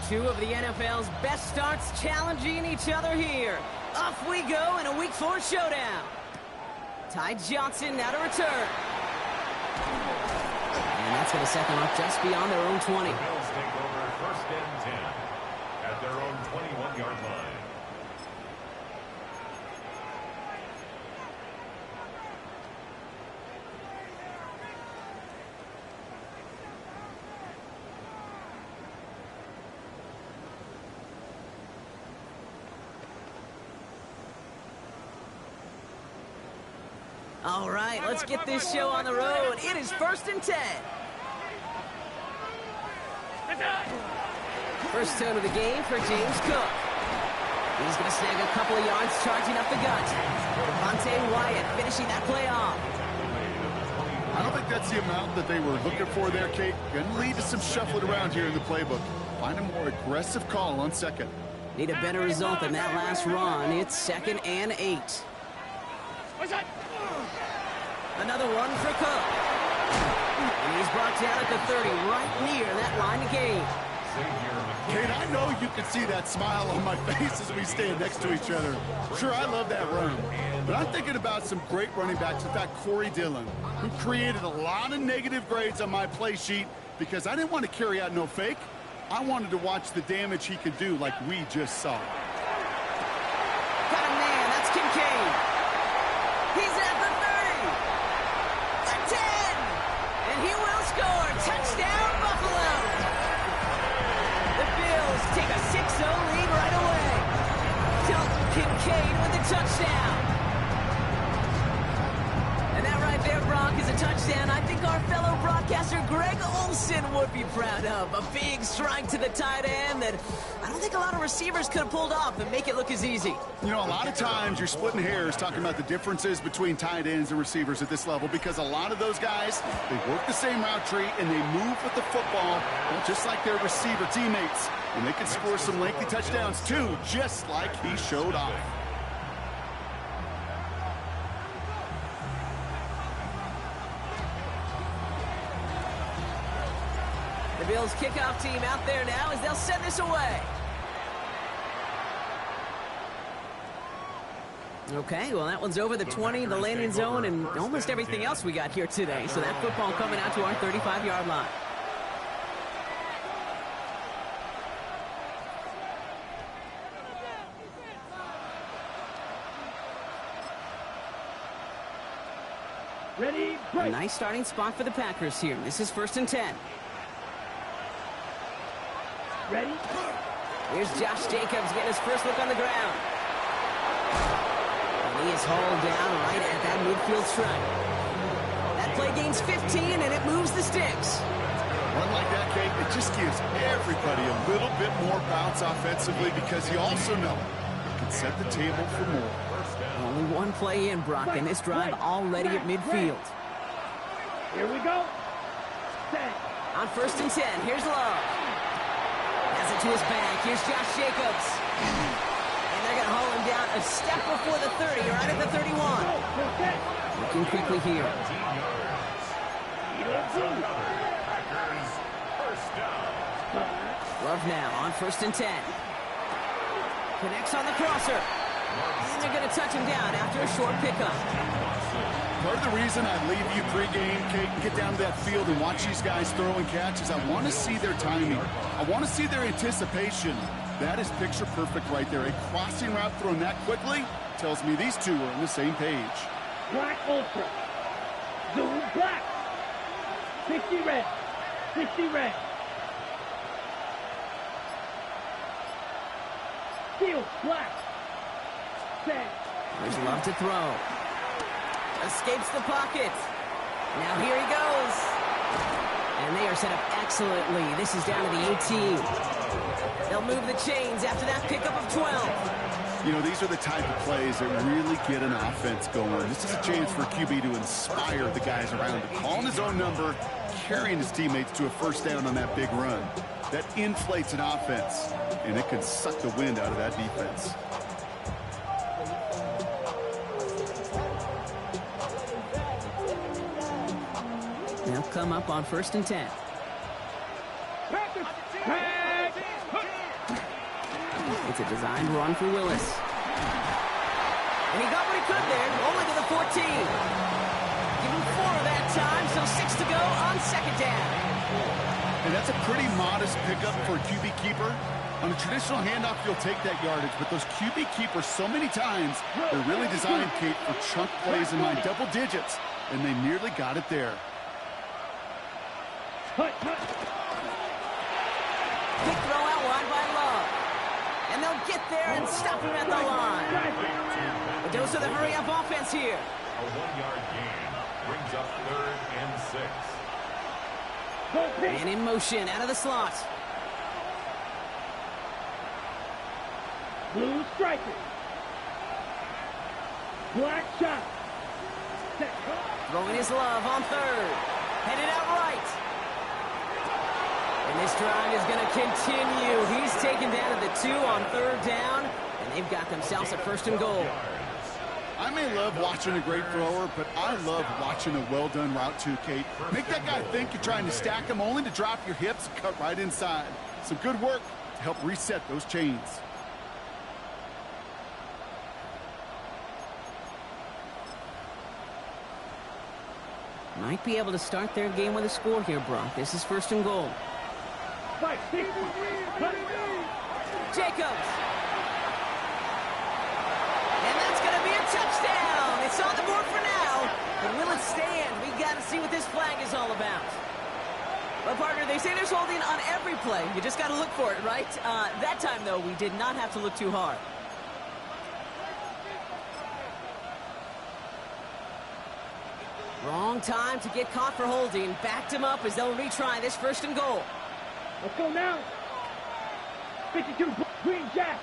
Two of the NFL's best starts challenging each other here. Off we go in a Week 4 showdown. Ty Johnson now to return. And that's going to set them up just beyond their own 20. The Bills take over first and 10 at their own 21-yard line. All right, let's get this show on the road. It is first and 10. First tone of the game for James Cook. He's going to snag a couple of yards charging up the gut. Devontae Wyatt finishing that play off. I don't think that's the amount that they were looking for there, Kate. Going to lead to some shuffling around here in the playbook. Find a more aggressive call on second. Need a better result than that last run. It's 2nd and 8. Another one for Cook. And he's brought down at the 30, right near that line of gain. Kate, I know you can see that smile on my face as we stand next to each other. Sure, I love that run. But I'm thinking about some great running backs. In fact, Corey Dillon, who created a lot of negative grades on my play sheet because I didn't want to carry out no fake. I wanted to watch the damage he could do like we just saw. Got a man, that's Kincaid. He's at the 30. The 10. And he will score. Touchdown, Buffalo. The Bills take a 6-0 lead right away. Dalton Kincaid with the touchdown. And that right there, Brock, is a touchdown I think our fellow broadcaster Greg Olsen would be proud of. A big strike to the tight end that I don't think a lot of receivers could have pulled off and make it look as easy. You know, a lot of times you're splitting hairs talking about the differences between tight ends and receivers at this level because a lot of those guys, they work the same route tree and they move with the football, well, just like their receiver teammates. And they can score some lengthy touchdowns too, just like he showed off. The Bills kickoff team out there now as they'll send this away. Okay, well, that one's over the 20, the landing zone, and almost everything else we got here today. So that football coming out to our 35-yard line. Ready, a nice starting spot for the Packers here. This is 1st and 10. Ready? Here's Josh Jacobs getting his first look on the ground. And he is hauled down right at that midfield stripe. That play gains 15, and it moves the sticks. Run like that, Kate, it just gives everybody a little bit more bounce offensively because you also know it can set the table for more. Only one play in, Brock, and this drive already at midfield. Here we go. Set. On 1st and 10, here's Love. Has it to his back. Here's Josh Jacobs. And they're going to haul him down a step before the 30, right at the 31. Looking quickly here. Love now on 1st and 10. Connects on the crosser. And they're going to touch him down after a short pickup. Part of the reason I leave you pregame, Kate, and get down to that field and watch these guys throw and catch is I want to see their timing. I want to see their anticipation. That is picture perfect right there. A crossing route thrown that quickly tells me these two are on the same page. Black Ultra. Zoom black. 60 red. 60 red. Steel black. Set. There's Love to throw. Escapes the pocket. Now here he goes. And they are set up excellently. This is down to the 18. They'll move the chains after that pickup of 12. You know, these are the type of plays that really get an offense going. This is a chance for QB to inspire the guys around him. Calling his own number, carrying his teammates to a first down on that big run. That inflates an offense, and it can suck the wind out of that defense. They'll come up on 1st and 10. It's a designed run for Willis. And he got what he could there, only to the 14. Give him 4 that time, so 6 to go on second down. And that's a pretty modest pickup for a QB keeper. On a traditional handoff, you'll take that yardage, but those QB keepers, so many times, they're really designed, Kate, for chunk plays in my double digits, and they nearly got it there. Quick throw out wide by Love. And they'll get there and stop him at the line. But those are the hurry-up offense here. A 1-yard gain brings up 3rd and 6. And in motion, out of the slot. Blue striker. Black shot. Set. Throwing his Love on 3rd. Headed out right. And this drive is going to continue. He's taken down at the 2 on 3rd down. And they've got themselves a 1st and goal. I may love watching a great thrower, but I love watching a well-done route too, Kate. Make that guy think you're trying to stack him only to drop your hips and cut right inside. Some good work to help reset those chains. Might be able to start their game with a score here, Brock. This is 1st and goal. Jacobs. And that's going to be a touchdown. It's on the board for now. But will it stand? We got to see what this flag is all about. Well, partner, they say there's holding on every play. You just got to look for it, right? That time, though, we did not have to look too hard. Wrong time to get caught for holding. Backed him up as they'll retry this 1st and goal. Let's go now. 52, green jack.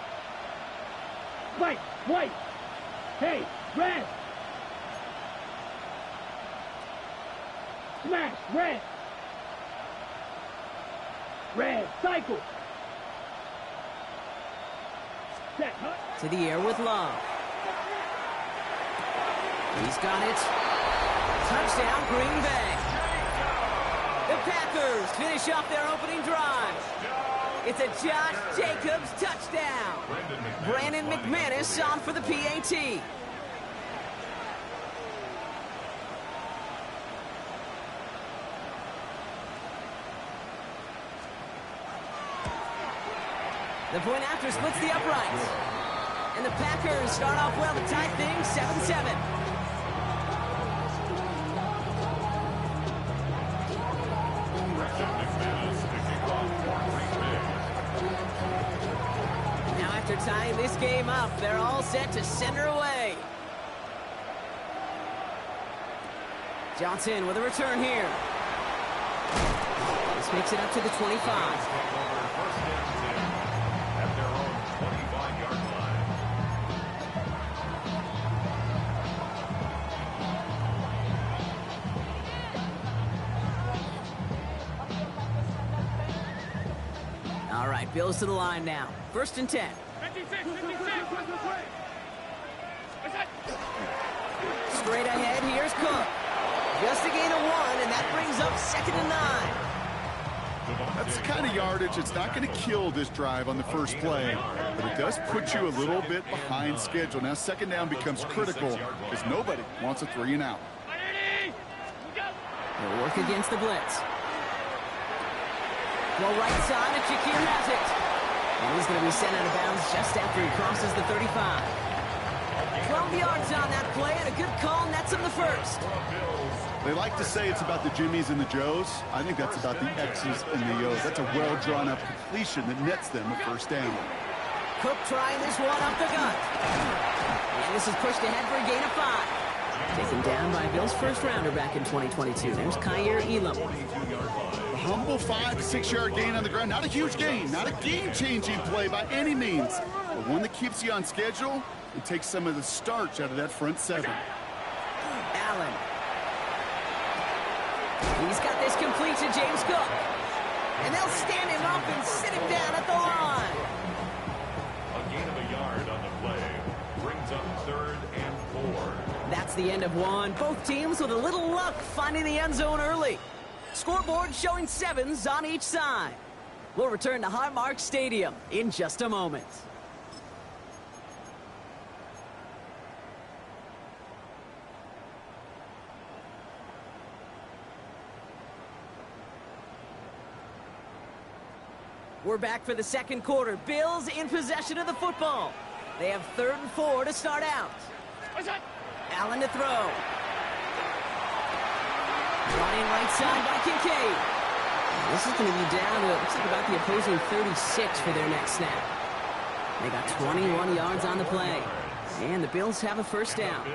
White. Hey, red. Smash, red. Red, cycle. Set, to the air with Love. He's got it. Touchdown, Green Bay. The Packers finish off their opening drive. It's a Josh Jacobs touchdown. Brandon McManus on for the PAT. The point after splits the uprights. And the Packers start off well to tie things 7-7. Now after tying this game up, they're all set to center away. Johnson with a return here. This makes it up to the 25. All right, Bills to the line now. 1st and 10. 56. Straight ahead, here's Cook. Just a gain of 1, and that brings up 2nd and 9. That's the kind of yardage it's not going to kill this drive on the first play, but it does put you a little bit behind schedule. Now 2nd down becomes critical because nobody wants a 3 and out. They'll work against the blitz. Well, right side, and Shakir has it. And he's going to be sent out of bounds just after he crosses the 35. 12 yards on that play, and a good call nets him the 1st. They like to say it's about the Jimmies and the Joes. I think that's about the X's and the O's. That's a well-drawn-up completion that nets them a 1st down. Cook trying this one up the gut. And this is pushed ahead for a gain of 5. Taken down by Bill's 1st rounder back in 2022. There's Kyer Elam. A humble 5 to 6 yard gain on the ground. Not a huge gain, not a game-changing play by any means, but one that keeps you on schedule and takes some of the starch out of that front 7. Allen. He's got this complete to James Cook. And they'll stand him up and sit him down at the line. A gain of a yard on the play brings up 3rd and 4. That's the end of 1. Both teams with a little luck finding the end zone early. Scoreboard showing 7s on each side. We'll return to Highmark Stadium in just a moment. We're back for the second quarter. Bills in possession of the football. They have 3rd and 4 to start out. Allen to throw. Running right side by Kincaid. This is going to be down to, looks like about the opposing 36 for their next snap. They got 21 yards on the play. And the Bills have a first down.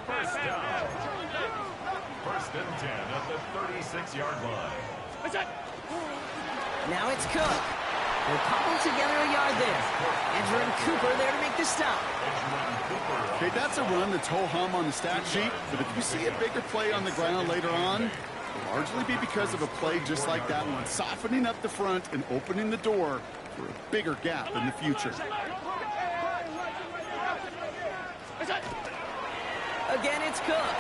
First down. 1st and 10 at the 36-yard line. Now it's Cook. We'll cobble together a yard there. Edger and Cooper there to make the stop. Okay, that's a run that's ho-hum on the stat sheet, but if you see a bigger play on the ground later on, it'll largely be because of a play just like that one, softening up the front and opening the door for a bigger gap in the future. Again, it's Cook.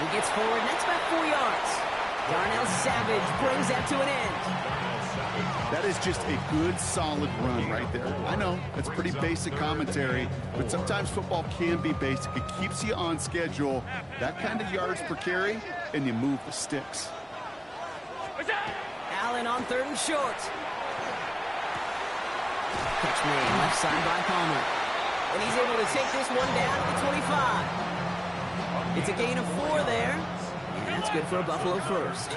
He gets forward, that's about 4 yards. Darnell Savage brings that to an end. That is just a good, solid run right there. I know, it's pretty basic commentary, but sometimes football can be basic. It keeps you on schedule, that kind of yards per carry, and you move the sticks. Allen on 3rd and short. Catch made left side by Palmer. And he's able to take this one down to the 25. It's a gain of 4 there. And that's good for a Buffalo first.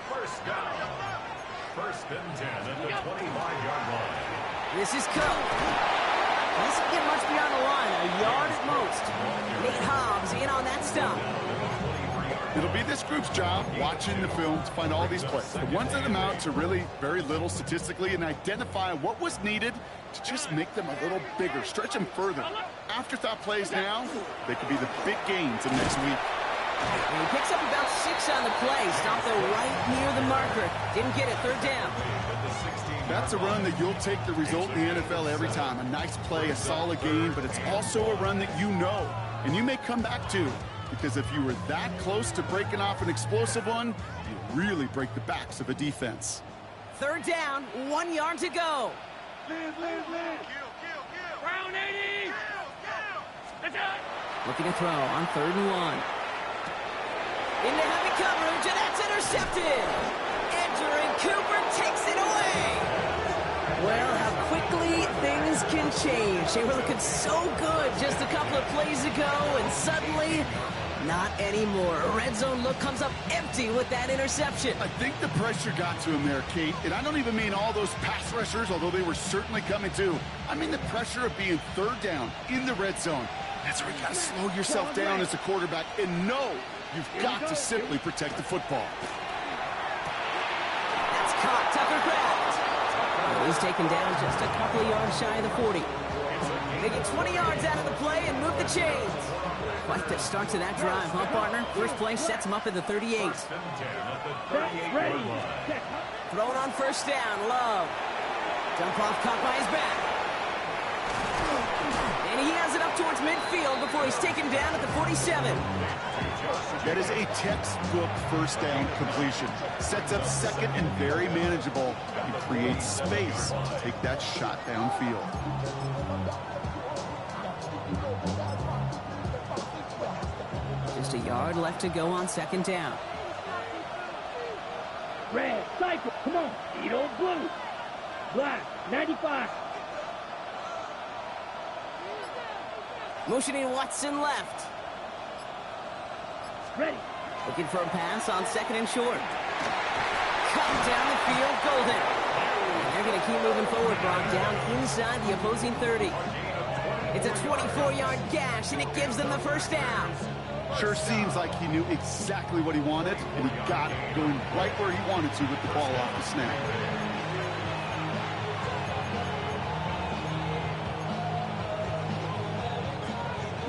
First down. 1st and 10 at the 25-yard line. This is Cook. Doesn't get much beyond the line, a yard at most. Nate Hobbs in on that stop. It'll be this group's job, watching the film, to find all these plays. The ones that amount to really very little statistically and identify what was needed to just make them a little bigger, stretch them further. Afterthought plays now, they could be the big gains in next week. And he picks up about 6 on the play. Stopped though right near the marker. Didn't get it. 3rd down. That's a run that you'll take the result in the NFL every time. A nice play, a solid game, but it's also a run that you know and you may come back to, because if you were that close to breaking off an explosive one, you really break the backs of a defense. 3rd down, 1 yard to go. Round 80. Looking to throw on 3rd and 1. Into heavy coverage, and that's intercepted. Edger and Cooper takes it away. Well, how quickly things can change. They were looking so good just a couple of plays ago, and suddenly, not anymore. A red zone look comes up empty with that interception. I think the pressure got to him there, Kate, and I don't even mean all those pass rushers, although they were certainly coming too. I mean the pressure of being 3rd down in the red zone. That's where you got to slow yourself down as a quarterback and know you've got to simply protect the football. That's caught. Tucker Kraft. Well, he's taken down just a couple of yards shy of the 40. They get 20 yards out of the play and move the chains. Quite the start to that drive, huh, partner? First play sets him up at the 38. Ready. Thrown on 1st down. Love. Jump off caught by his back. And he has it up towards midfield before he's taken down at the 47. That is a textbook 1st down completion. Sets up 2nd and very manageable and creates space to take that shot downfield. Just a yard left to go on 2nd down. Red, cycle, come on. Edo blue. Black, 95. Motioning Watson left. Ready. Looking for a pass on 2nd and short. Cut down the field, Golden. And they're going to keep moving forward, Brock, down inside the opposing 30. It's a 24-yard gash, and it gives them the 1st down. Sure seems like he knew exactly what he wanted, and he got it, going right where he wanted to with the ball off the snap.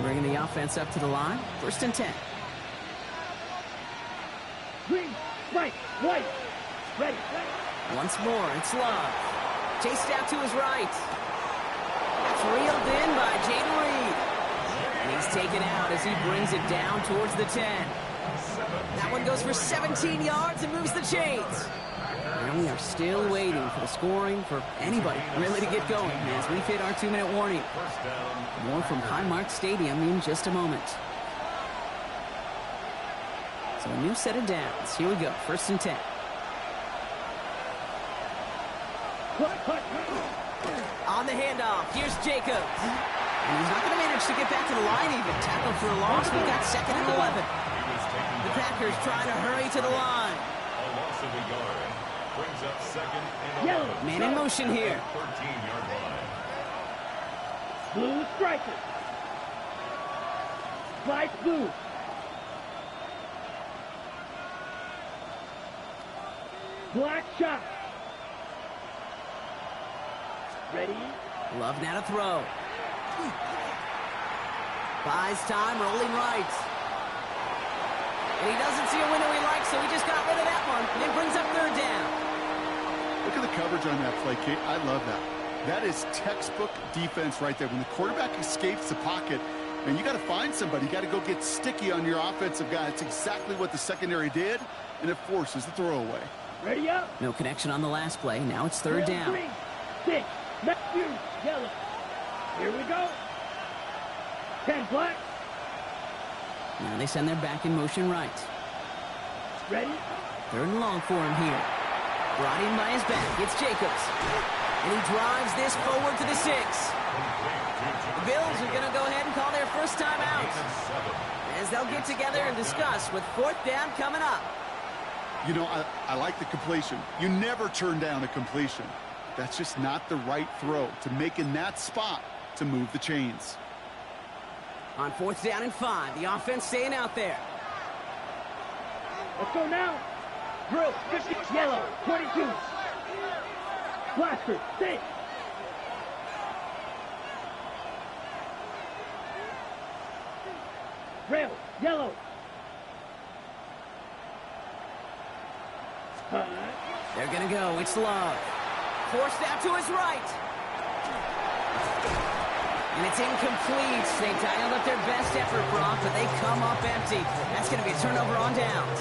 Bringing the offense up to the line. 1st and 10. Green, right, white. Ready. Once more, it's Love. Chased out to his right. That's reeled in by Jaden Reed. And he's taken out as he brings it down towards the 10. That one goes for 17 yards and moves the chains. And we are still waiting for the scoring for anybody really to get going as we've hit our 2-minute warning. More from Highmark Stadium in just a moment. So a new set of downs. Here we go. 1st and 10. On the handoff, here's Jacobs. And he's not going to manage to get back to the line even. Tackle for a loss. We've got 2nd and 11. The Packers trying to hurry to the line. A loss of a yard. Brings up 2nd and 11. Man in motion here. 13-yard line. Blue striker. Slice blue. Black shot. Ready? Love now to throw. Buys time, rolling right. And he doesn't see a window he likes, so he just got rid of that one. It brings up 3rd down. Look at the coverage on that play, Kate. I love that. That is textbook defense right there. When the quarterback escapes the pocket, and you got to find somebody. You got to go get sticky on your offensive guy. It's exactly what the secondary did, and it forces the throwaway. Ready up. No connection on the last play. Now it's 3rd down. 3, 6, Matthew, yellow. Here we go. 10 black. Now they send their back in motion right. Ready? 3rd and long for him here. Brought in by his back. It's Jacobs. And he drives this forward to the 6. The Bills are going to go ahead and call their first time out, as they'll get together and discuss with 4th down coming up. You know, I like the completion. You never turn down a completion. That's just not the right throw to make in that spot to move the chains. On 4th down and 5, the offense staying out there. Let's go now. Drill, 50, yellow, 22. Blaster, 6. Rail, yellow. They're going to go. It's Love. Forced out to his right. And it's incomplete. They dialed up their best effort, Brock, but they come up empty. That's going to be a turnover on downs.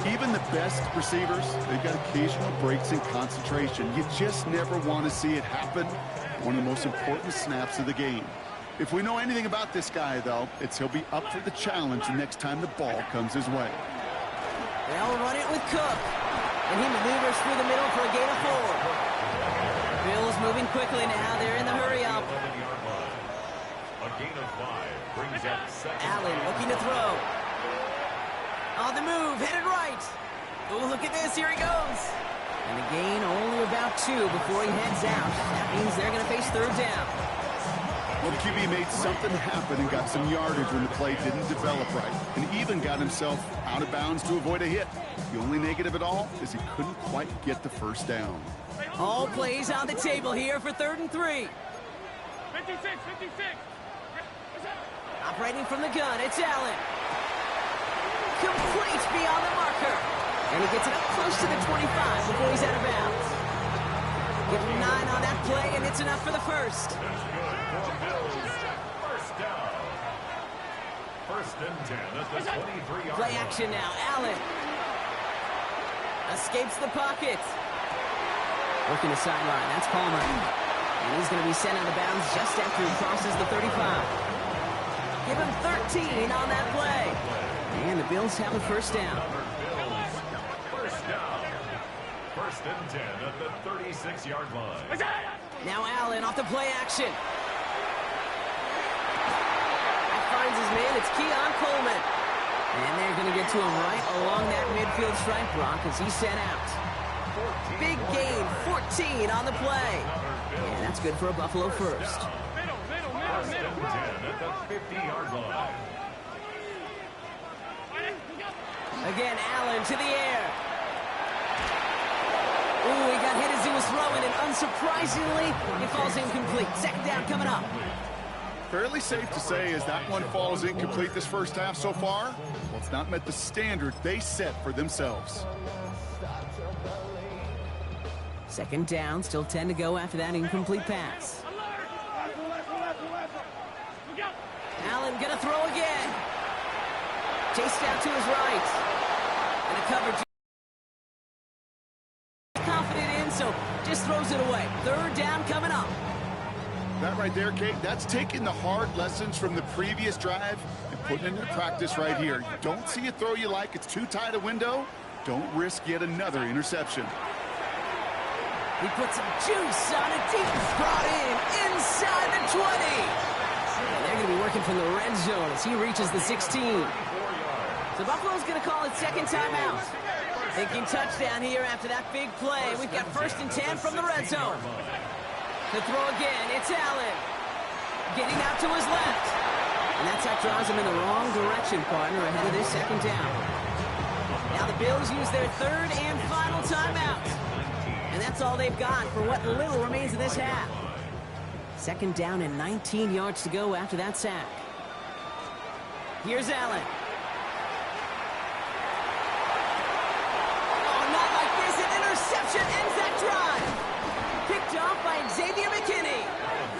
Even the best receivers, they've got occasional breaks in concentration. You just never want to see it happen. One of the most important snaps of the game. If we know anything about this guy, though, it's he'll be up for the challenge the next time the ball comes his way. They'll run it with Cook. And he maneuvers through the middle for a gain of 4. Bills moving quickly now. They're in the hurry-up. A gain of 5 brings up 2nd. Allen looking to throw. On the move, headed right. Oh, look at this. Here he goes. And a gain only about 2 before he heads out. That means they're going to face 3rd down. Well, the QB made something happen and got some yardage when the play didn't develop right, and even got himself out of bounds to avoid a hit. The only negative at all is he couldn't quite get the first down. All plays on the table here for 3rd and 3. 56. Operating from the gun, it's Allen. Complete beyond the marker. And he gets it up close to the 25 before he's out of bounds. Give him 9 on that play, and it's enough for the first. That's good for Bills. First down. 1st and 10 at the 23-yard Play line. action now. Allen escapes the pocket. Working the sideline. That's Palmer. And he's going to be sent out of bounds just after he crosses the 35. Give him 13 on that play. And the Bills have a first down. Bills. First down. 1st and 10 at the 36-yard line. Now Allen off the play action. That finds his man. It's Keon Coleman. And they're going to get to him right along that midfield stripe, Brock, as he's sent out. Big gain, 14 on the play. And that's good for a Buffalo first. 1st and 10 at the 50-yard line. Again, Allen to the air. Ooh, he got hit as he was throwing, and unsurprisingly, it falls incomplete. 2nd down coming up. Fairly safe to say as that one falls incomplete this first half so far, well, it's not met the standard they set for themselves. 2nd down, still 10 to go after that incomplete pass. Allen gonna throw again. Chased out to his right. And a coverage. Confident in, so just throws it away. 3rd down coming up. That right there, Kate, that's taking the hard lessons from the previous drive and putting it into practice right here. You don't see a throw you like, it's too tight a window, don't risk yet another interception. He puts some juice on a deep brought in inside the 20. And they're going to be working from the red zone as he reaches the 16. So Buffalo's going to call it second timeout. Thinking touchdown here after that big play. We've got 1st and 10 from the red zone. To throw again, it's Allen. Getting out to his left. And that draws him in the wrong direction, partner, ahead of this second down. Now the Bills use their 3rd and final timeout. And that's all they've got for what little remains of this half. 2nd down and 19 yards to go after that sack. Here's Allen. Oh, not like this. An interception ends that drive. Picked off by Xavier McKinney.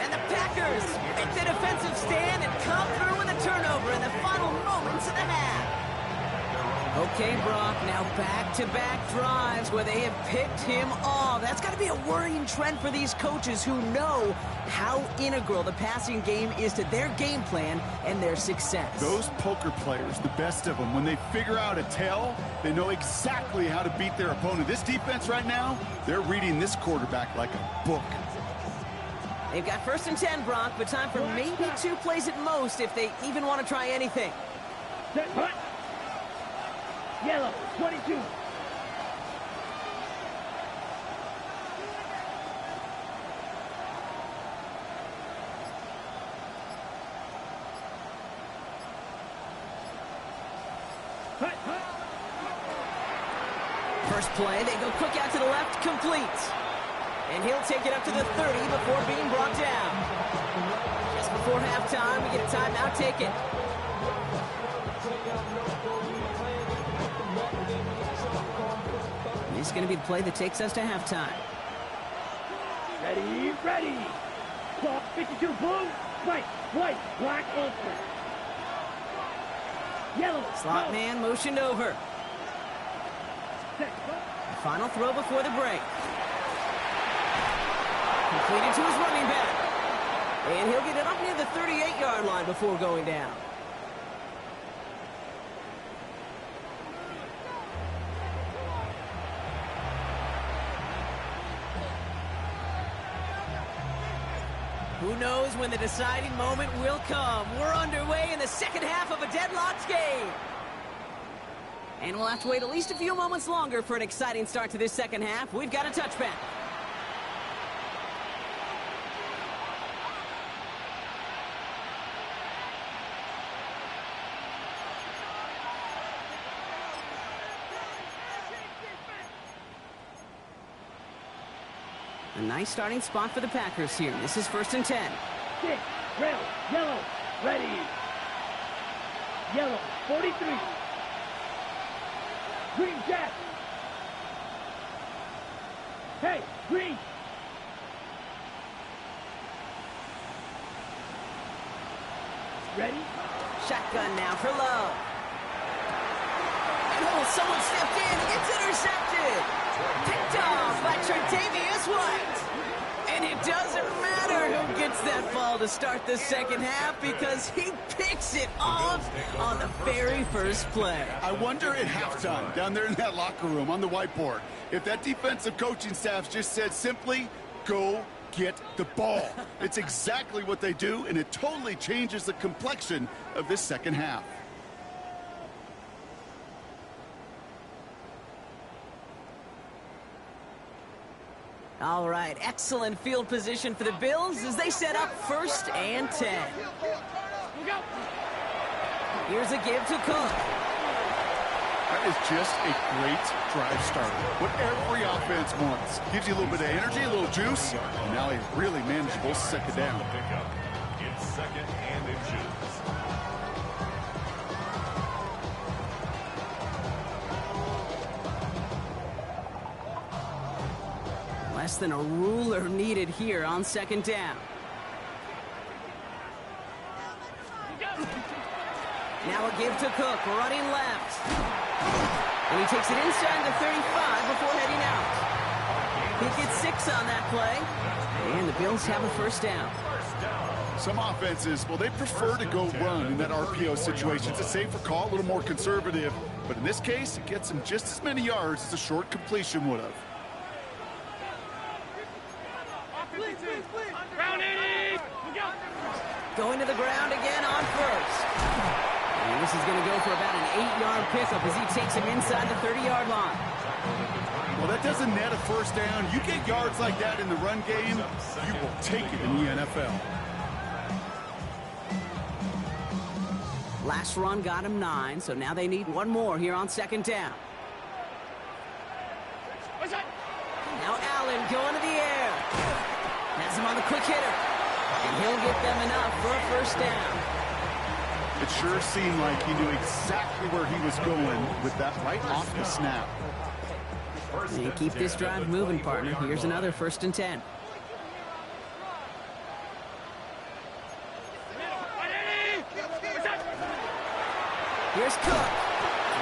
And the Packers make the defensive stand and come through with a turnover in the final moments of the half. Okay, Brock, now back-to-back drives where they have picked him off. That's got to be a worrying trend for these coaches who know how integral the passing game is to their game plan and their success. Those poker players, the best of them, when they figure out a tell, they know exactly how to beat their opponent. This defense right now, they're reading this quarterback like a book. They've got 1st and 10, Brock, but time for maybe 2 plays at most if they even want to try anything. Set, hut. Yellow, 22. Hut, hut. First play, they go quick out to the left, complete. And he'll take it up to the 30 before being brought down. Just before halftime, we get a timeout taken. This is going to be the play that takes us to halftime. Ready, ready. Clock 52, blue, white, black, ultra. Yellow. Slot go. man motioned over. Set, The final throw before the break. Completed to his running back. And he'll get it up near the 38-yard line before going down. Who knows when the deciding moment will come. We're underway in the second half of a deadlocked game. And we'll have to wait at least a few moments longer for an exciting start to this second half. We've got a touchback. A nice starting spot for the Packers here. This is 1st and 10. 6, rail, yellow, ready. Yellow, 43. Green Jack. Hey, green. Ready? Shotgun now for Love. And oh, someone stepped in. It's intercepted. Picked off by Tre'Davious White. And it doesn't matter who gets that ball to start the second half because he picks it off on the very first play. I wonder at halftime, down there in that locker room on the whiteboard, if that defensive coaching staff just said simply, go get the ball. It's exactly what they do, and it totally changes the complexion of this second half. All right, excellent field position for the Bills as they set up 1st and 10. Here's a give to Cook. That is just a great drive starter. What every offense wants. Gives you a little bit of energy, a little juice, and now a really manageable second down. It's 2nd and inches. Less than a ruler needed here on 2nd down. Now a give to Cook, running left. And he takes it inside the 35 before heading out. He gets 6 on that play. And the Bills have a 1st down. Some offenses, well, they prefer to go run in that RPO situation. It's a safer call, a little more conservative. But in this case, it gets them just as many yards as a short completion would have. Going to the ground again on first. And this is going to go for about an 8-yard pickup as he takes him inside the 30-yard line. Well, that doesn't net a first down. You get yards like that in the run game, you will take it in the NFL. Last run got him 9, so now they need one more here on second down. Now Allen going to the air. Has him on the quick hitter. And he'll get them enough for a first down. It sure seemed like he knew exactly where he was going with that right off the snap. And keep this drive moving, partner. Here's another 1st and 10. Here's Cook.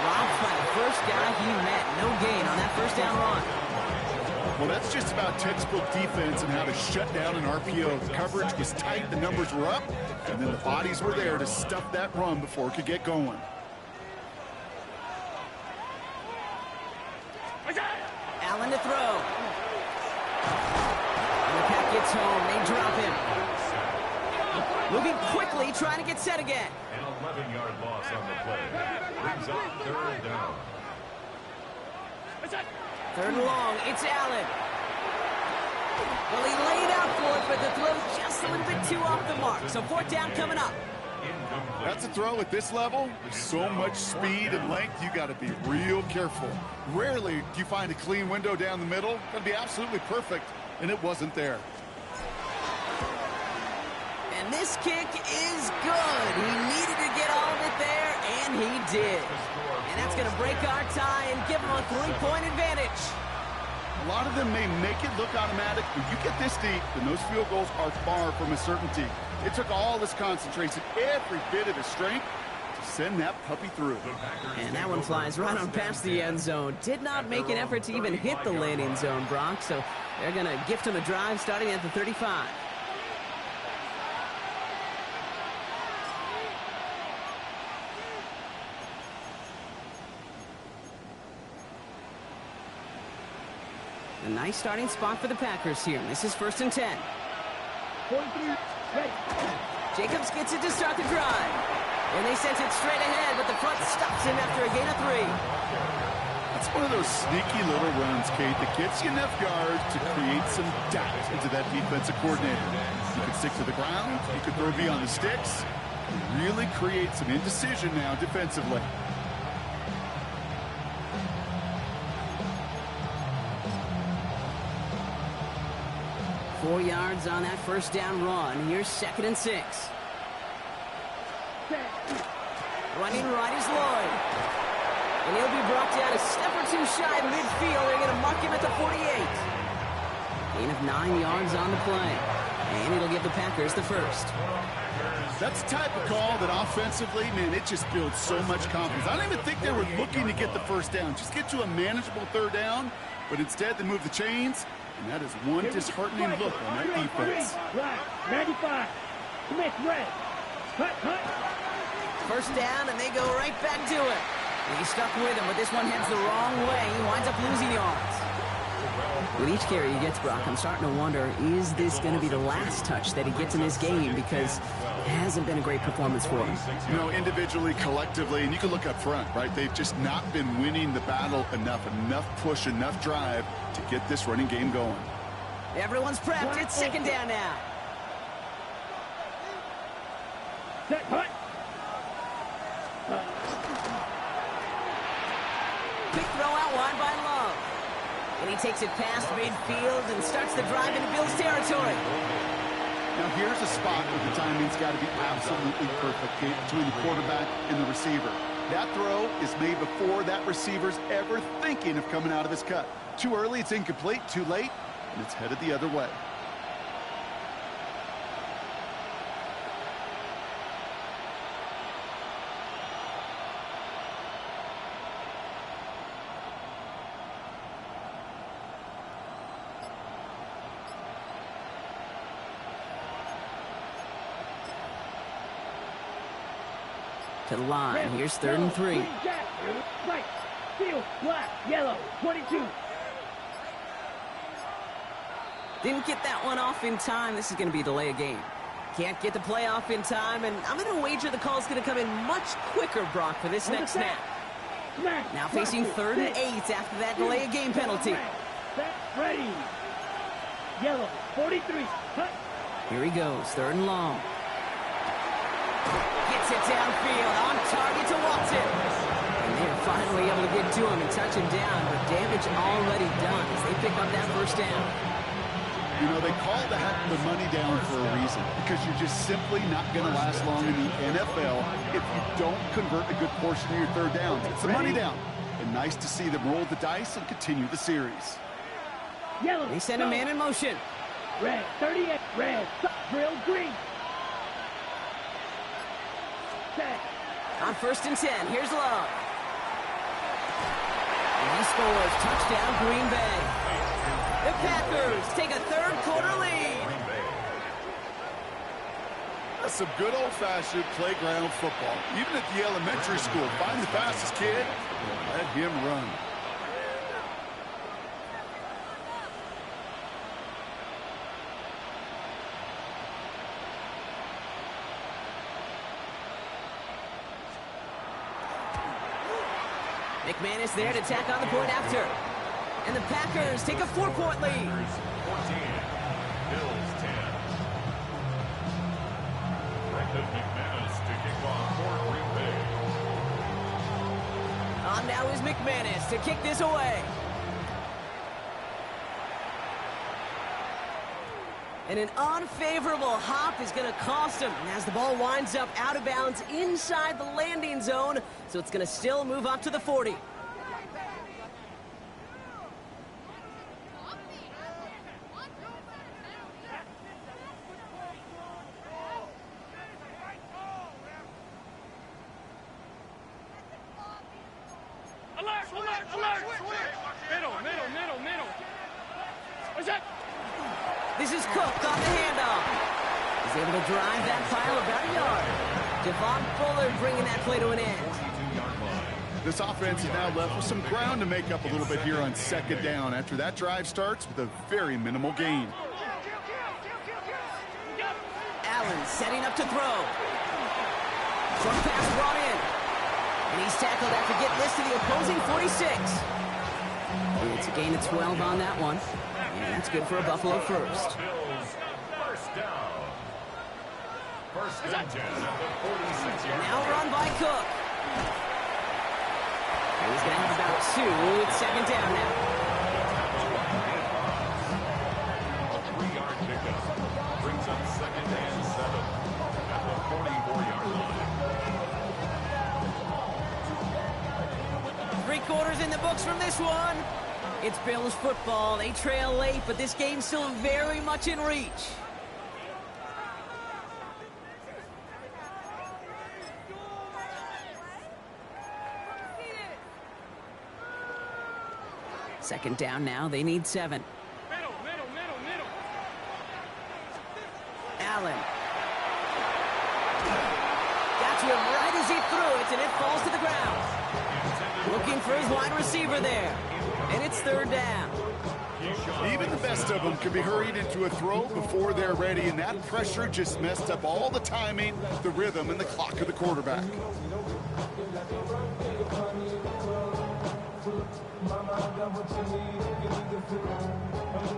Dropped by the first guy he met. No gain on that first down run. Well, that's just about textbook defense and how to shut down an RPO. The coverage was tight, the numbers were up, and then the bodies were there to stuff that run before it could get going. Allen to throw. And the pack gets home. They drop him. Moving quickly, trying to get set again. An 11-yard loss on the play. Brings up 3rd down. 3rd and long, it's Allen. Well, he laid out for it, but the throw just a little bit too off the mark. So 4th down coming up. That's a throw at this level. There's so much speed and length, you got to be real careful. Rarely do you find a clean window down the middle. That'd be absolutely perfect, and it wasn't there. And this kick is good. He needed to get all of it there, and he did. And that's going to break our tie and give him a 3-point advantage. A lot of them may make it look automatic, but you get this deep, and those field goals are far from a certainty. It took all his concentration, every bit of his strength, to send that puppy through. And that one flies right on past the end zone. Did not make an effort to even hit the landing zone, Brock, so they're going to gift him a drive starting at the 35. A nice starting spot for the Packers here. This is 1st and 10. 43, ready. Jacobs gets it to start the drive. And they sent it straight ahead, but the front stops him after a gain of 3. It's one of those sneaky little runs, Kate, that gets you enough yards to create some doubt into that defensive coordinator. You can stick to the ground, you can throw beyond the sticks, and really create some indecision now defensively. Four yards on that first down run. Here's 2nd and 6. Running right is Lloyd. And he'll be brought down a step or two shy of midfield. They're going to mark him at the 48. Gain of 9 yards on the play. And it'll give the Packers the first. That's the type of call that offensively, man, it just builds so much confidence. I don't even think they were looking to get the first down. Just get to a manageable 3rd down. But instead, they move the chains. And that is one disheartening look on that defense. Right, 95. Smith, red. Cut. First down, and they go right back to it. And he's stuck with him, but this one heads the wrong way. He winds up losing yards. With each carry he gets, Brock, I'm starting to wonder, is this going to be the last touch that he gets in this game? Because it hasn't been a great performance for him. You know, individually, collectively, and you can look up front, right? They've just not been winning the battle enough push, enough drive to get this running game going. Everyone's prepped. It's 2nd down now. Set, hut. Quick throw out wide by Love. And he takes it past midfield and starts the drive into Bill's territory. Now here's a spot where the timing's got to be absolutely perfect between the quarterback and the receiver. That throw is made before that receiver's ever thinking of coming out of his cut. Too early, it's incomplete. Too late, and it's headed the other way. To the line. Here's 3rd and 3. Right, field, black, yellow, 22. Didn't get that one off in time. This is going to be a delay of game. Can't get the play off in time, and I'm going to wager the call's going to come in much quicker, Brock, for this next snap. Now facing 3rd and 8 after that delay of game penalty. Ready. Yellow, 43. Cut. Here he goes, 3rd and long. Gets it downfield, on target to Watson. And they're finally able to get to him and touch him down, but damage already done as they pick up that 1st down. You know, they call the money down for a reason, because you're just simply not going to last long in the NFL if you don't convert a good portion of your 3rd downs. It's the money down. And nice to see them roll the dice and continue the series. Yellow. They send a man in motion. Red, 38. Red. Drill green. Set. On 1st and 10, here's Love. And he scores. Touchdown, Green Bay. The Packers take a 3rd quarter lead. That's some good old-fashioned playground football. Even at the elementary school, find the fastest kid, let him run. McManus there to tack on the point after. And the Packers take a 4-point lead. 14, Bills 10. Brendan McManus to kick off for Green Bay. On now is McManus to kick this away. And an unfavorable hop is going to cost him as the ball winds up out of bounds inside the landing zone. So it's going to still move up to the 40. Alert, alert, alert. Middle. What's that? This is Cook on the handoff. He's able to drive that pile about a yard. Javon Fuller bringing that play to an end. This offense is now left with some ground to make up a little bit here on 2nd down after that drive starts with a very minimal gain. Allen setting up to throw. Short pass brought in. And he's tackled after getting this to the opposing 46. And it's a gain of 12 on that one. And that's good for a Buffalo 1st. Bills, 1st down. 1st and 10 at the 46-yard Now run by Cook. And he's going to have about 2. It's 2nd down now. A 3-yard pickup brings up 2nd and 7 at the 44-yard line. 3 quarters in the books from this one. It's Bills football. They trail late, but this game's still very much in reach. Second down now. They need 7. Middle. Allen. Got to him right as he threw it, and it falls to the ground. Looking for his wide receiver there. And it's 3rd down. Even the best of them can be hurried into a throw before they're ready, and that pressure just messed up all the timing, the rhythm, and the clock of the quarterback.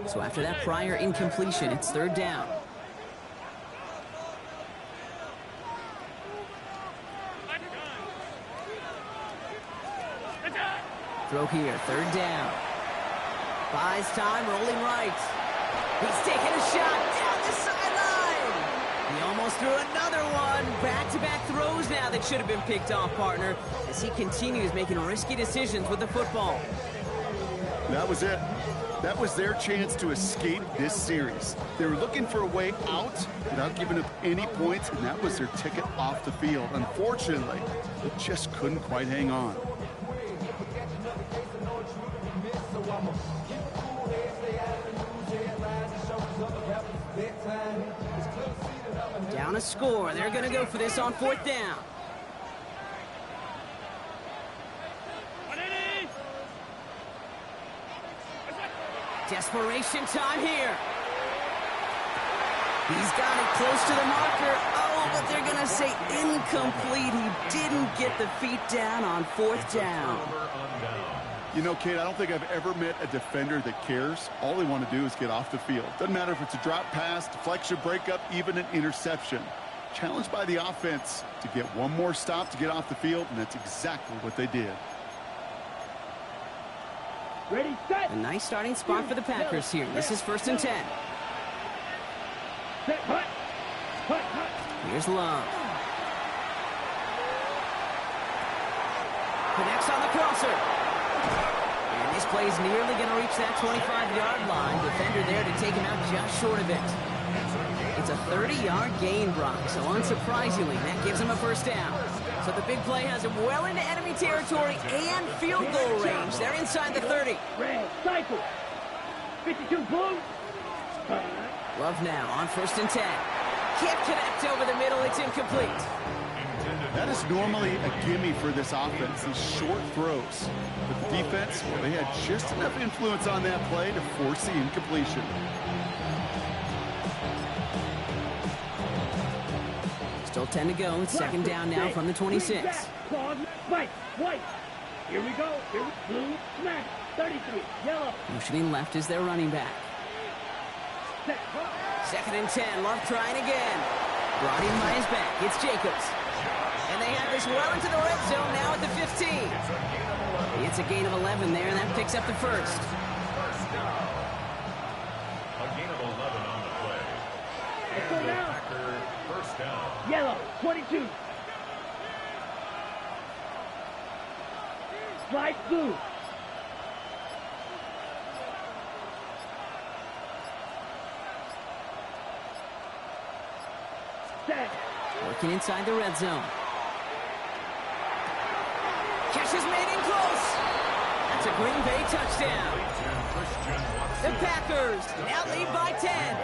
So after that prior incompletion, it's 3rd down. Throw here, 3rd down. Buys time, rolling right. He's taking a shot down the sideline. He almost threw another one. Back-to-back throws now that should have been picked off, partner, as he continues making risky decisions with the football. That was it. That was their chance to escape this series. They were looking for a way out without giving up any points, and that was their ticket off the field. Unfortunately, they just couldn't quite hang on. Down a score. They're going to go for this on 4th down. Desperation time here. He's got it close to the marker. Oh, but they're going to say incomplete. He didn't get the feet down on fourth down. You know, Kate, I don't think I've ever met a defender that cares. All they want to do is get off the field. Doesn't matter if it's a drop pass, deflection, breakup, even an interception. Challenged by the offense to get one more stop to get off the field, and that's exactly what they did. Ready, set. A nice starting spot for the Packers here. This is 1st and 10. Set, hut. Hut, hut. Here's Love. Connects on the crosser. And this play is nearly going to reach that 25-yard line. Defender there to take him out just short of it. It's a 30-yard gain, Brock, so unsurprisingly, that gives him a first down. So the big play has him well into enemy territory and field goal range. They're inside the 30. Red, cycle. 52 blue. Love now on 1st and 10. Can't connect over the middle. It's incomplete. That is normally a gimme for this offense, these short throws. But the defense, well, they had just enough influence on that play to force the incompletion. Still 10 to go. It's 2nd down now from the 26. White, white. Here we go. Here we blue, smack. 33, yellow. Motioning left is their running back. 2nd and 10. Love trying again. Brought in by his back. It's Jacobs. And they have this well into the red zone now at the 15. It's a gain of 11 there, and that picks up the first. A gain of 11 on the play. And the Packer first down. Yellow, 22. Slide blue. Set. Working inside the red zone. Catch is made in close. That's a Green Bay touchdown. The Packers now lead by 10.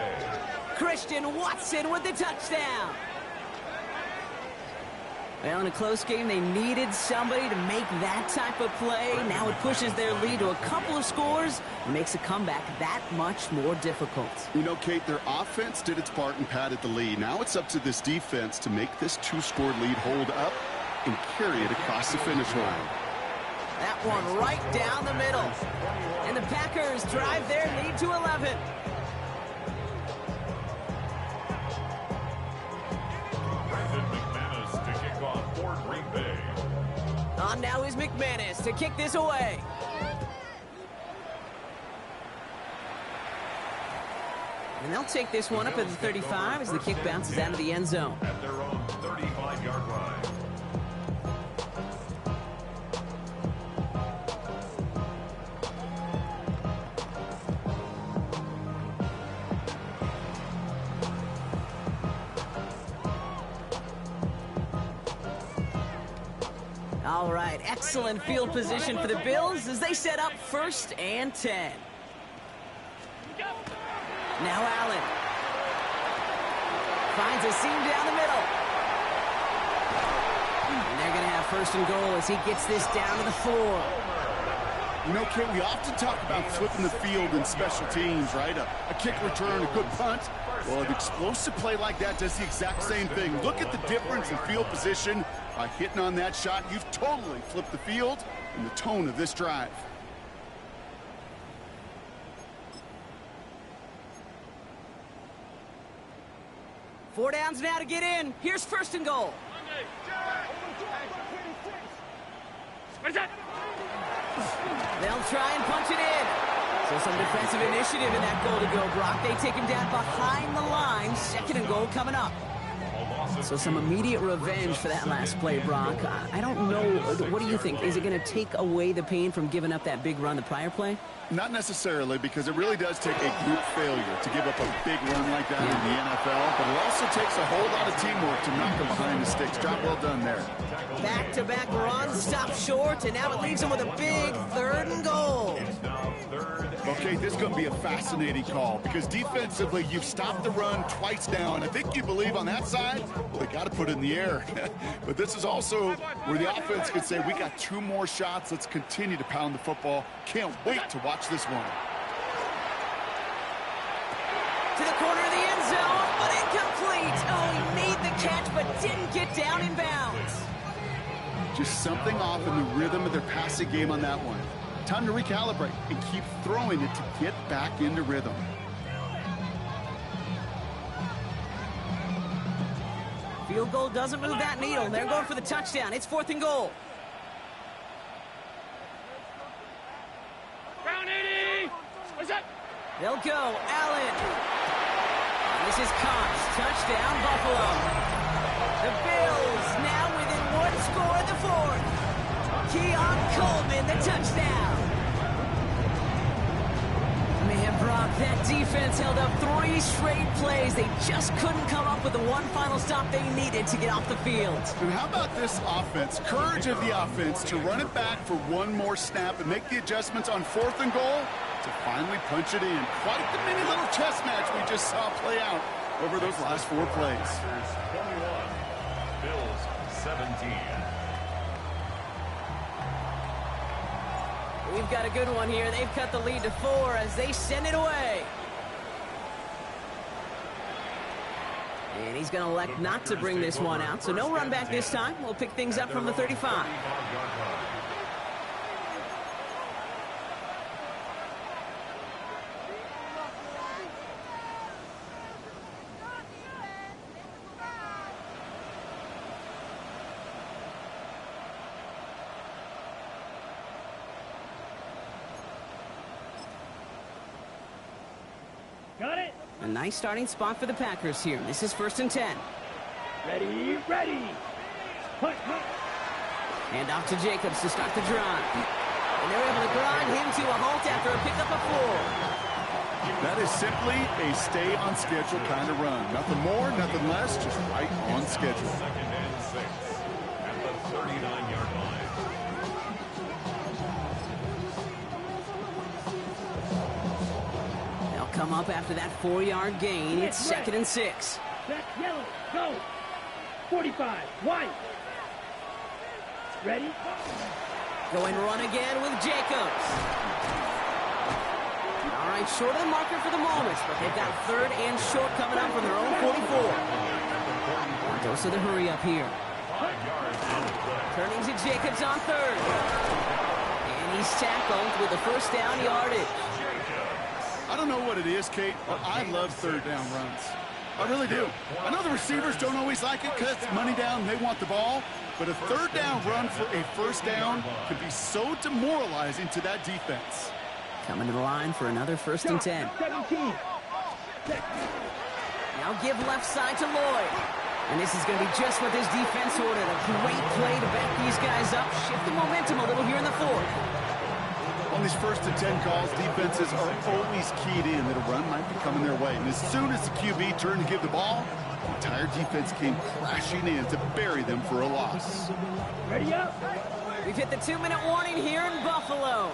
Christian Watson with the touchdown. Well, in a close game, they needed somebody to make that type of play. Now it pushes their lead to a couple of scores and makes a comeback that much more difficult. You know, Kate, their offense did its part and padded the lead. Now it's up to this defense to make this 2-score lead hold up and carry it across the finish line. That one right down the middle. And the Packers drive their lead to 11. On now is McManus to kick this away. And they'll take this one up at the 35 as the kick bounces out of the end zone. At their own 35-yard line. All right, excellent field position for the Bills as they set up 1st and 10. Now Allen finds a seam down the middle. And they're going to have 1st and goal as he gets this down to the floor. You know, Kate, we often talk about flipping the field in special teams, right? A kick return, a good punt. Well, an explosive play like that does the exact same thing. Look at the difference in field position. By hitting on that shot, you've totally flipped the field and the tone of this drive. Four downs now to get in. Here's 1st and goal. They'll try and punch it in. So some defensive initiative in that goal to go, Brock. They take him down behind the line. 2nd and goal coming up. So some immediate revenge for that last play, Brock. I don't know. What do you think? Is it going to take away the pain from giving up that big run the prior play? Not necessarily, because it really does take a group failure to give up a big run like that in the NFL. But it also takes a whole lot of teamwork to knock them behind the sticks. Job well done there. Back-to-back runs, stop short, and now it leaves them with a big 3rd and goal. Okay, this is going to be a fascinating call because defensively, you've stopped the run twice now, and I think you believe on that side, well, they got to put it in the air. But this is also where the offense could say, we got 2 more shots. Let's continue to pound the football. Can't wait to watch this one. To the corner of the end zone, but complete. Oh, he made the catch but didn't get down in bounds. Just something off in the rhythm of their passing game on that one. Time to recalibrate and keep throwing it to get back into rhythm. Field goal doesn't move that needle. They're going for the touchdown. It's 4th and goal. Ground 80. What's up? They'll go. Allen. This is Cox. Touchdown, Buffalo. The Bills now within one score of the 4th. Keon Coleman, the touchdown. Man, Brock, that defense held up 3 straight plays. They just couldn't come up with the one final stop they needed to get off the field. And how about this offense? Courage of the offense to run it back for one more snap and make the adjustments on 4th and goal to finally punch it in. Quite the mini little chess match we just saw play out over those last 4 plays. 21, Bills 17. We've got a good one here. They've cut the lead to 4 as they send it away. And he's going to elect not to bring this one out, so no run back this time. We'll pick things up from the 35. Got it. A nice starting spot for the Packers here. This is 1st and 10. Ready, ready. Punt, punt. Hand off to Jacobs to start the drive. And they're able to grind him to a halt after a pickup of 4. That is simply a stay on schedule kind of run. Nothing more, nothing less, just right on schedule. 2nd and 6 at the 39-yard line. Come up after that 4-yard gain. It's 2nd and 6. Set, yellow, go. 45, white. Ready? Go and run again with Jacobs. All right, short of the marker for the moment, but they've got 3rd and short coming up from their own 44. Goes to the hurry up here. 5 yards on the play. Turning to Jacobs on 3rd. And he's tackled with the 1st down yardage. I don't know what it is, Kate, but I love 3rd down runs. I really do. I know the receivers don't always like it because it's money down and they want the ball, but a 3rd down run for a 1st down can be so demoralizing to that defense. Coming to the line for another 1st and 10. 17. Now give left side to Lloyd. And this is going to be just what this defense ordered. A great play to back these guys up. Shift the momentum a little here in the 4th. On these 1st and 10 calls, defenses are always keyed in that a run might be coming their way. And as soon as the QB turned to give the ball, the entire defense came crashing in to bury them for a loss. Ready up. We've hit the 2-minute warning here in Buffalo.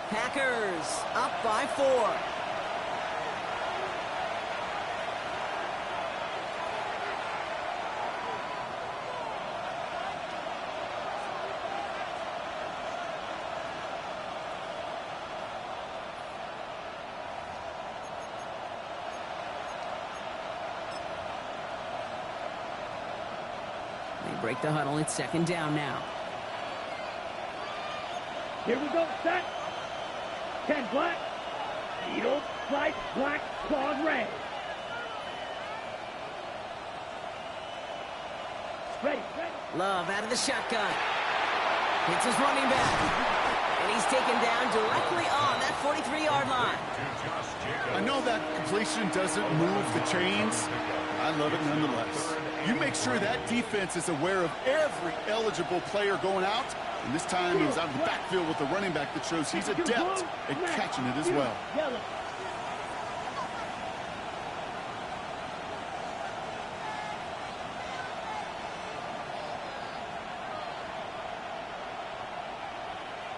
Packers up by 4. Break the huddle. It's 2nd down now. Here we go. Set. 10 black. Needle, slice, black, claws, red. Ready, ready. Love out of the shotgun. Hits his running back. And he's taken down directly on that 43-yard line. I know that completion doesn't move the chains. I love it nonetheless. You make sure that defense is aware of every eligible player going out. And this time he was out of the backfield with a running back that shows he's adept at catching it as well. Yellow.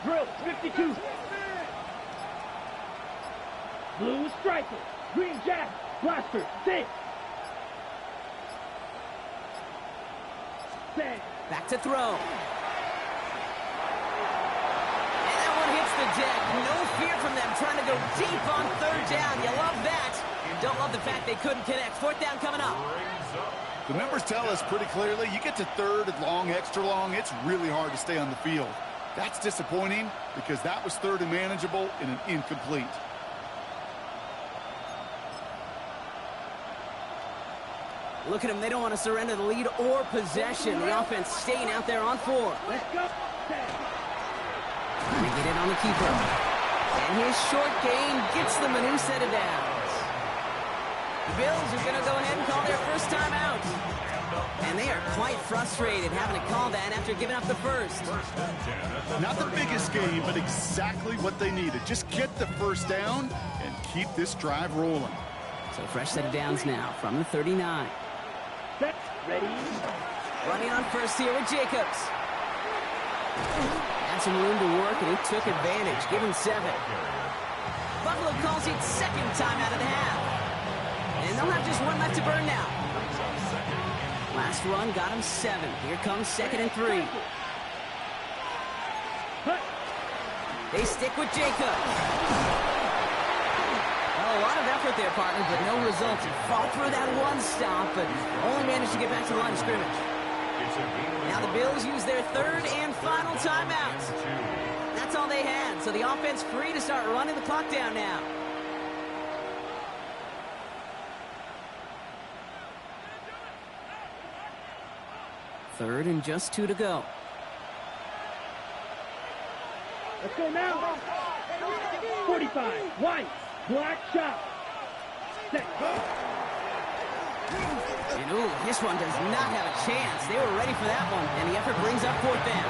Drill 52. Blue striker. Green jack. Blaster 6. Back to throw. And that one hits the deck. No fear from them trying to go deep on 3rd down. You love that. Don't love the fact they couldn't connect. Fourth down coming up. The numbers tell us pretty clearly, you get to third and long, extra long, it's really hard to stay on the field. That's disappointing because that was third and manageable in an incomplete. Look at them. They don't want to surrender the lead or possession. The offense staying out there on 4. Let's go. They get it on the keeper. And his short gain gets them a new set of downs. The Bills are going to go ahead and call their first timeout. And they are quite frustrated having to call that after giving up the first. Not the biggest game, but exactly what they needed. Just get the first down and keep this drive rolling. So fresh set of downs now from the 39. Set. Ready. Running on first here with Jacobs. Had some room to work, and he took advantage. Give him 7. Buffalo calls it second time out of the half. And they'll have just one left to burn now. Last run got him 7. Here comes 2nd and 3. They stick with Jacobs. Well, a lot of effort there, partner, but no results. He fought through that one stop, but only managed to get back to the line of scrimmage. Now the Bills use their third and final timeout. That's all they had, so the offense free to start running the clock down now. Third and just 2 to go. Let's go now. 45. White. Black shot. Set. And ooh, this one does not have a chance. They were ready for that one, and the effort brings up 4th down.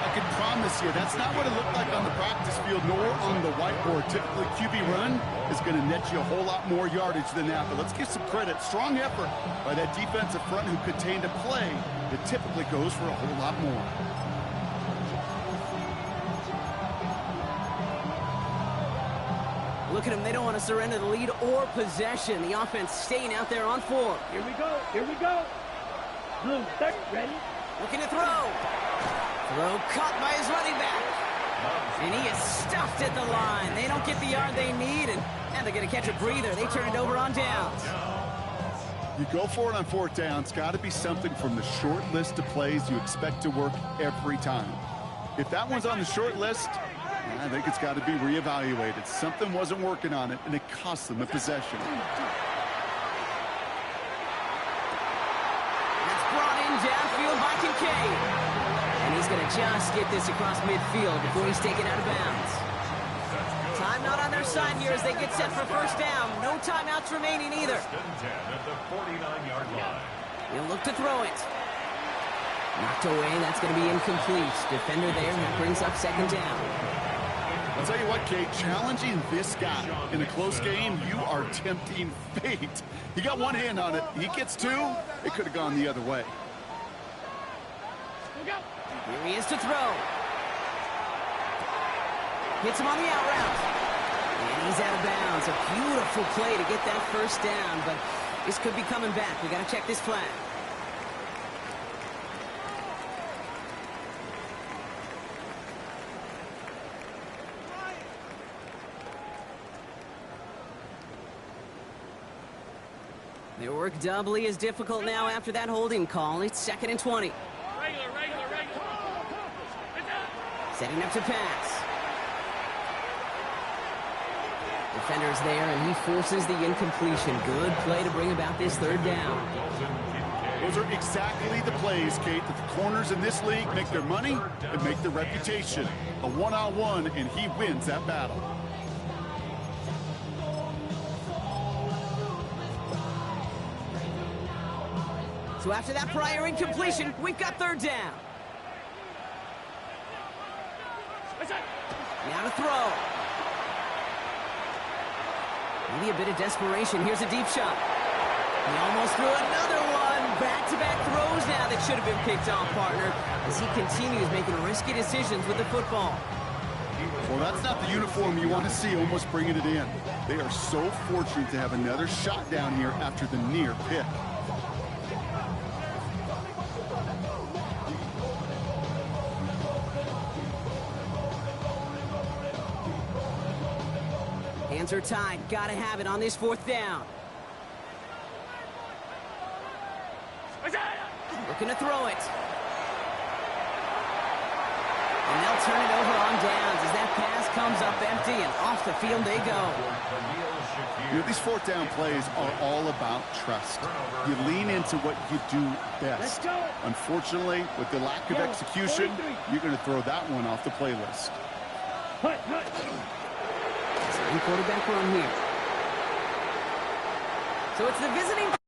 I can promise you, that's not what it looked like on the practice field nor on the whiteboard. Typically, QB run is going to net you a whole lot more yardage than that. But let's give some credit. Strong effort by that defensive front who contained a play that typically goes for a whole lot more. Look at them. They don't want to surrender the lead or possession. The offense staying out there on 4. Here we go. Here we go. Blue. Set. Ready. Looking to throw. Throw caught by his running back. And he is stuffed at the line. They don't get the yard they need, and they're going to catch a breather. They turn it over on downs. You go for it on 4th down. It's got to be something from the short list of plays you expect to work every time. If that one's on the short list, I think it's got to be reevaluated. Something wasn't working on it, and it cost them a possession. That's brought in downfield by Kincaid. And he's going to just get this across midfield before he's taken out of bounds. Timeout on their side here as they get set for first down. No timeouts remaining either. At the 49-yard line. He'll look to throw it. Knocked away. That's going to be incomplete. Defender there, and that brings up 2nd down. I'll tell you what, Kate, challenging this guy in a close game, you are tempting fate. He got one hand on it. He gets 2. It could have gone the other way. Here he is to throw. Hits him on the out route. And he's out of bounds. A beautiful play to get that first down, but this could be coming back. We got to check this flag. Their work doubly as difficult now after that holding call. It's 2nd and 20. Regular. Setting up to pass. Defender's there, and he forces the incompletion. Good play to bring about this 3rd down. Those are exactly the plays, Kate, that the corners in this league make their money and make their reputation. A one-on-one, and he wins that battle. So after that prior incompletion, we've got 3rd down. Now to throw. Maybe a bit of desperation. Here's a deep shot. He almost threw another one. Back-to-back throws now that should have been picked off, partner, as he continues making risky decisions with the football. Well, that's not the uniform you want to see almost bringing it in. They are so fortunate to have another shot down here after the near pick. Hands are tied. Gotta have it on this 4th down. Looking to throw it. And they'll turn it over on downs as that pass comes up empty, and off the field they go. You know, these 4th down plays are all about trust. You lean into what you do best. Unfortunately, with the lack of execution, you're going to throw that one off the playlist. Quarterback run here. So it's the visiting